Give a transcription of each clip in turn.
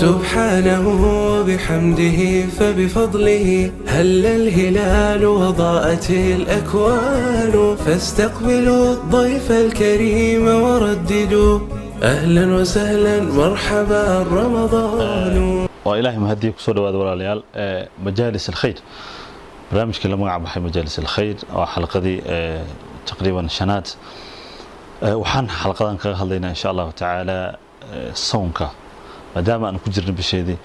سبحانه وبحمده فبفضله هل الهلال وضاءت الأكوان فاستقبلوا الضيف الكريم ورددوا أهلا وسهلا مرحبا رمضان. وإلهي مهديك صلى الله عليه مجالس الخير برنامج كلام مع مجالس الخير وحلقة دي تقريبا شنات وحن حلقة كهذينا إن شاء الله تعالى صونك ما دام أن كجرن بشيدي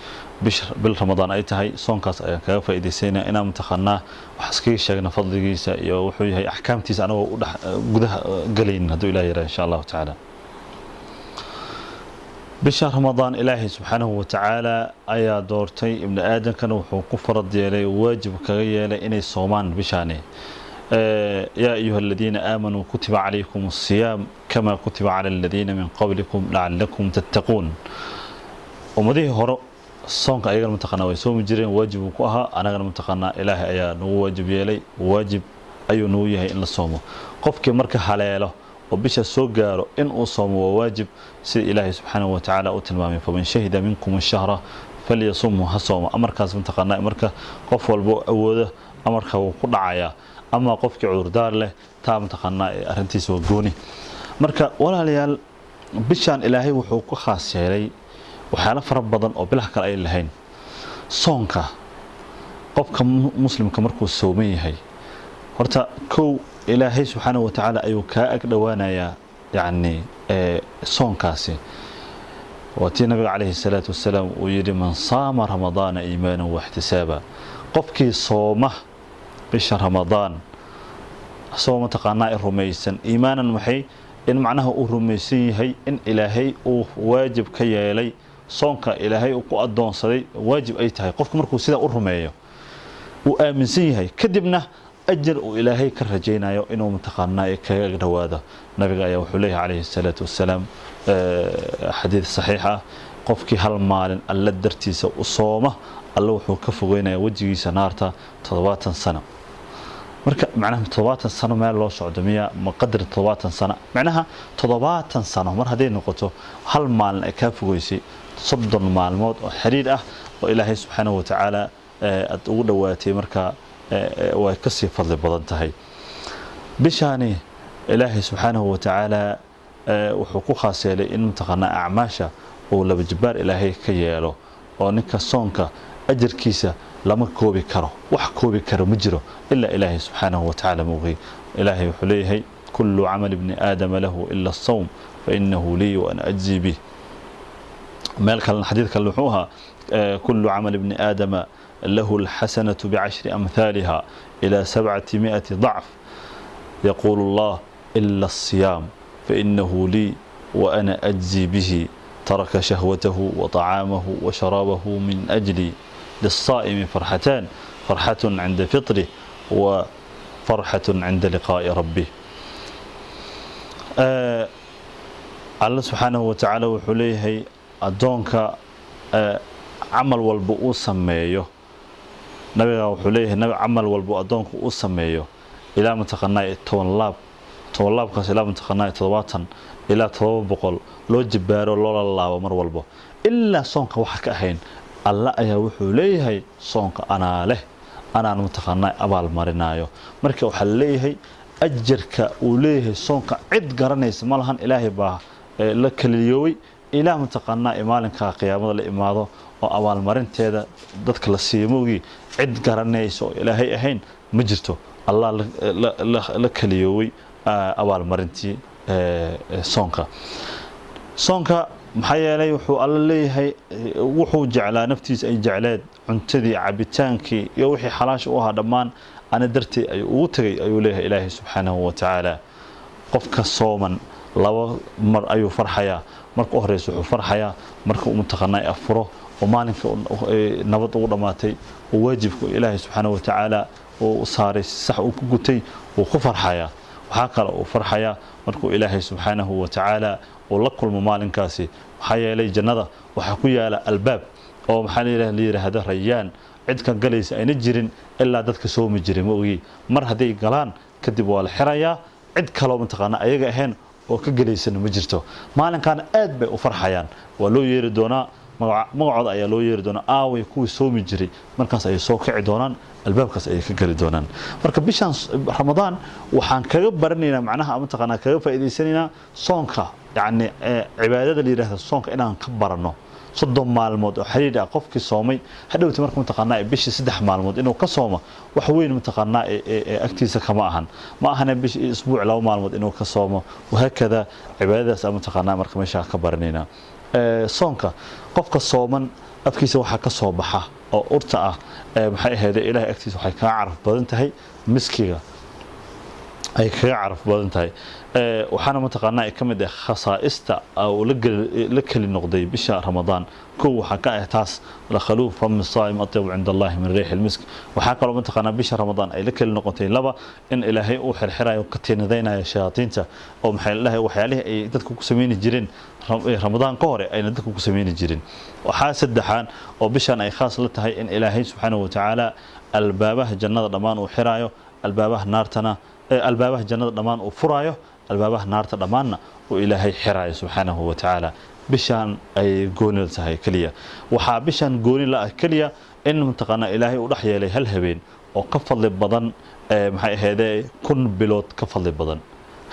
بالرمضان أي تهاي صونكاس كيف فائدة إنا متخناه وحسكي شيء فضل جيسا يوحي هي أحكام تيس أنا وجدها قليل هدو إلهي إن شاء الله تعالى. بشهر رمضان إلهي سبحانه وتعالى أيا دورتي ابن آدم كانوا كفر ديالي واجب كغيالي إني صومان بشاني. يا أيها الذين آمنوا كتب عليكم الصيام كما كتب على الذين من قبلكم لعلكم تتقون. ومديه هرو صونك أيغا المتقنا ويسوم جيرين واجب كوها أنا غير المتقنا إلهي أيا نو واجب يلي واجب أيو نو يهي إن الصوم قفك مركه حلاله وبش السوغارو إن أصوم وواجب سيد إلهي سبحانه وتعالى أتلمامي فمن شهد منكم الشهر فليصومه هصوم أمركاز منتقنا أمركا قف والبو أوده أمركا وقل عيا أما قفك عذر دار له تا منتقنا أرنتيس وقوني مركا ولا ليال بشان إلهي وحوق خاص يلي وحاله فرب بدن أو بلح كلا أي لهين صونكا قفك مسلم كمركو السومي هي ورتا كو إلهي سبحانه وتعالى أيو كاك دوانا يعني صونكاسي وتي النبي عليه الصلاة والسلام ويري من صام رمضان إيمانا واحتسابا قفكي صومه بشهر رمضان صوم تقناء الرميسا إيمانا محي إن معناه الرميسي هي إن إلهي واجب كيالي صونك إلهي وقو أدون صدي واجب أي تهي قفك مركو سيدا الرمية وآمن سيهي كدبنا أجر إلهي كرجينا إنه متقناء كدواده نبي أيوه حليه عليه الصلاة والسلام حديث صحيحة قفك هالمال الله درتيس وصومه الله وحو كفوينا وجهي سنارته تضوات سنة مركب معناها تضوات سنة ما الله سعودية مقدر تضوات سنة معناها تضوات سنة مر هذه نقطة هالمال كفويسي صد المال موت وحريرة وإلهي سبحانه وتعالى أتقول دواتي مركب وكسي فضل بدنتهي بشاني إلهي سبحانه وتعالى وحقوقها سيلي إن متقنا أعماشا ولا بجبار إلهي كيالو ونك صونك أجر كيسة لما كوبي كرو وح كوبي كرو مجرو إلا إلهي سبحانه وتعالى موغي إلهي وحليه كل عمل ابن آدم له إلا الصوم فإنه لي وأنا أجزي به مالك الحديث كاللحوها كل عمل ابن آدم له الحسنة بعشر أمثالها إلى 700 ضعف يقول الله إلا الصيام فإنه لي وأنا أجزي به ترك شهوته وطعامه وشرابه من أجلي للصائم فرحتان فرحة عند فطره وفرحة عند لقاء ربه. الله سبحانه وتعالى وحليه أدونك عمل والبؤو سميه نبي وحليه نبي عمل والبو أدونك أسميه إلى متقناء طولاب كاس إلى متقناء طوابا إلى طواب بقول لو جبارو لولا الله ومر والبو إلا صونك وحك أهين الله أيه وحليه صونك أنا له أنا متقناء أبال مرنايو مركي وحليه أجرك وليه صونك عد قرنيس مالهن إلهي باه لك اليوي إلى متقناء مالك قيامة الإماضة وأبال مرنتيدا dadka la siimogi cid garanayso ilaahay ahayn ma jirto allah la kaliyooway abaal marintii soonka maxay yeelay wuxuu alla leeyahay wuxuu jeclaa naftiisa ay jecleed cuntadii cabitaankii iyo wixii xalaash u ahaa dhammaan ana dartii ay ugu tagay ayuu leeyahay ilaahay subxaanahu wa tacaala qofka sooman laba mar ayuu farxayaa marka u horeysa wuxuu farxayaa marka uu mutaqanay afuro ومالك نبض ودماتي وواجبك إلهي سبحانه وتعالى وصار صح وكقتي وخفر حياة وحكى وفر حياة مركو إلهي سبحانه وتعالى ولقل ممالك كاسي حياة لي جنة وحكويا على الباب أو محل إله لي هذا ريان عد كان جليس أي نجرين إلا دتك سوم جريم وغي مر هذي قلان كذب والحرايا عد كلام تقنا أيجا هن وكجليس إنه مجرته مالك كان أدب وفر حياة ولو يردونا magacooda ayaa loo yeeri doonaa aaway kuwii soomi jiray markaas ay soo kici doonaan albaabkaas ay ka gali doonaan marka bishan ramadaan waxaan kaga baranaynaa macnaha ama taqaanaa kaga faa'iideysanaynaa soonka yani cibaadada la yiraahdo soonka inaan ka barano 30 maalmood oo xiriir ah qofkii soomay hadhowti markuu taqaanaa bishii 3 maalmood inuu ka soomo wax weyn mataqaanaa agtiisa kama ahan ma ahana bishii isbuuc 2 maalmood inuu ka soomo wahakada cibaadadaas ama taqaanaa marka meesha ka baranayna soonka qofka sooman afkiisa waxa ka soo baxa oo urta ah maxay ahayd ilaahay agtiisa waxay ka caraf badan tahay miskiga ay ka caraf badan tahay waxaana mataqaanaa kamid ah khasaa'ista oo la kali noqday bisha ramadaan koo waxa ka ah taas la khaluuf fam saa'im atyab inda allah min riih almisk waxa kale mataqaanaa bisha ramadaan ay la kali noqotay laba in ilaahay uu xirxirayo ka tiinadaynayo shayaatiinta oo maxay ilaahay waxyaalihi ay dadku ku sameeyeen jireen ramadaan ka hore ayna dadku ku sameeyeen jireen waxa saddexaan oo bishan ay khaas la tahay in ilaahay subhanahu wa ta'ala albaabaha jannada dhamaan uu xiraayo albaabaha naartana albaabaha jannada dhamaan uu furaayo albaabaha naarta dhamaanna uu ilaahay xiraayo subhanahu wa ta'ala bishan ay gooni tahay kaliya waxa bishan gooni la kaliya in mutaqana ilaahay uu dhaxyeelay hal habeen oo ka fadli badan maxay ahaydee kun bilood ka fadli badan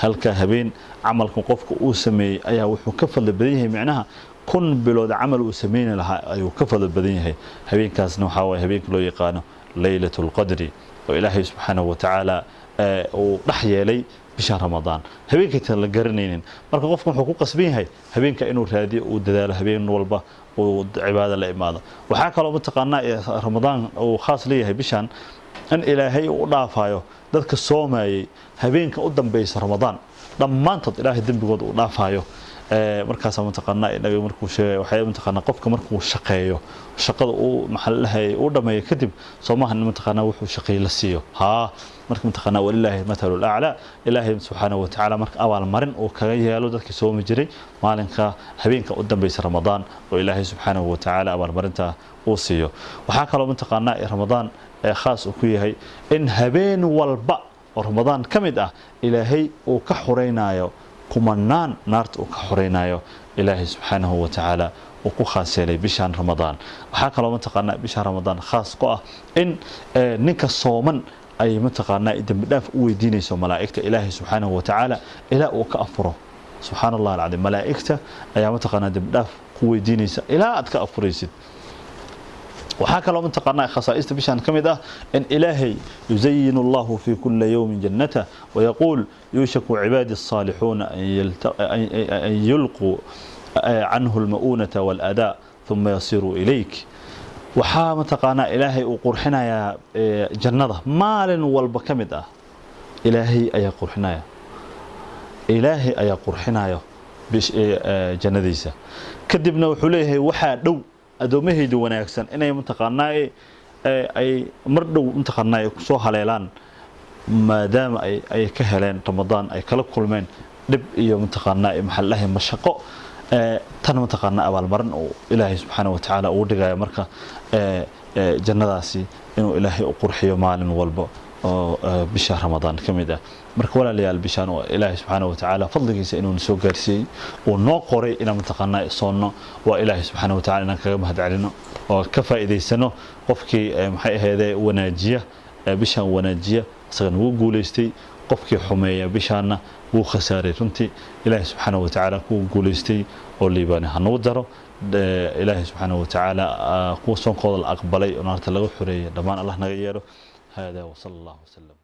halka habeen amalku qofku uu sameeyay ayaa wuxuu ka fadli badan yahay macnaha kun bilood amal uu sameeyay laha ayuu ka fadli badan yahay habeenkaasna waxa way habeenka loo yaqaano laylatul qadri oo ilaahay subhanahu wa ta'ala uu dhaxyeelay bisha ramadaan habeenka la garanaynin marka qofku wuxuu ku qasban yahay habeenka inuu raadiyo uu dadaalo habeen walba uu cibaado la imaado waxa kale oo mataqaanaa ramadaan uu khaas leeyahay bishan in ilaahay uu dhaafayo dadka soomayay habeenka u dambeeyay ramadaan dhamaantood ilaahay dambigooda uu dhaafayo markaas mataqaanaa inaga markuu sheegay waxay mataqaanaa qofka markuu shaqeeyo shaqada uu maxallahay uu dhameeyo kadib soomahan mataqaanaa wuxuu shaqeey la siiyo marka mataqaanaa walillahi mathalul a'la ilaahi subhanahu wa ta'ala marka awaal marin oo kaga yeelo dadkii soomi jiray maalinka habeenka u dambeeyay ramadaan oo ilaahi subhanahu wa ta'ala awaal marinta uu siiyo waxa kale oo mataqaanaa ramadaan khaas uu ku yahay in habeen walba oo ramadaan kamid ah ilaahay uu ka xureynayo kumanaan naarta uu ka xureynayo ilaahi subhanahu wa ta'ala uu ku khaaseelay bishan ramadaan waxa kale oo mataqaanaa bishan ramadaan khaas ku ah in ninka sooman ay mataqaanaa dambi dhaaf u weydiinayso malaa'ikta ilaahi subhanahu wa ta'ala ila uu ka afuro subhanallah alazim malaa'ikta ayaa mataqaanaa dambi dhaaf ku weydiinaysa ila aad ka afuraysid waxa kale oo mataqaanaa khasaa'ista bishan kamid ah in ilaahay yuzayyinu Allah fi kulli yawmin jannata wa yaqul yushaku ibadi as-salihun an yulqu anhu al-ma'unata wal ada thumma yasiru ilayk waxa mataqaanaa ilaahay uu qurxinaya jannada maalin walba kamid ah ilaahay ayaa qurxinaya jannadiisa kadibna wuxuu leeyahay waxa dhow adoomahaydu wanaagsan inay mataqaanaa ay mar dhow mataqaanaa ku soo haleelaan maadaama ay ka heleen ramadaan ay kala kulmeen dib iyo mataqaanaa maxallaha mashaqo tan mataqaanaa abaal marin oo ilaahay subhanahu wa ta'ala uu dhigayo marka jannadaasi inuu ilaahay u qurxiyo maalin walba oo bisha ramadaan kamid ah marka walaalayaal bishan oo ilaahay subhanahu wa ta'ala fadligiisa inuu soo gaarsiiyay oo noo qoray inaan mataqaanaa soono waa ilaahay subhanahu wa ta'ala inaan kaga mahadcelino oo ka faa'iideysano qofkii maxay ahaydee wanaajiya bishan wanaajiya asagan uu guuleystay qofkii xumeeya bishaana wuu khasaaray runtii ilaahay subhanahu wa ta'ala ku guuleystay oo liibana hanoo daro ilaahay subhanahu wa ta'ala ku soo qoodal aqbalay oo naarta laga xureeyay dhamaan Allah naga yeero hada wa sallallahu wasallam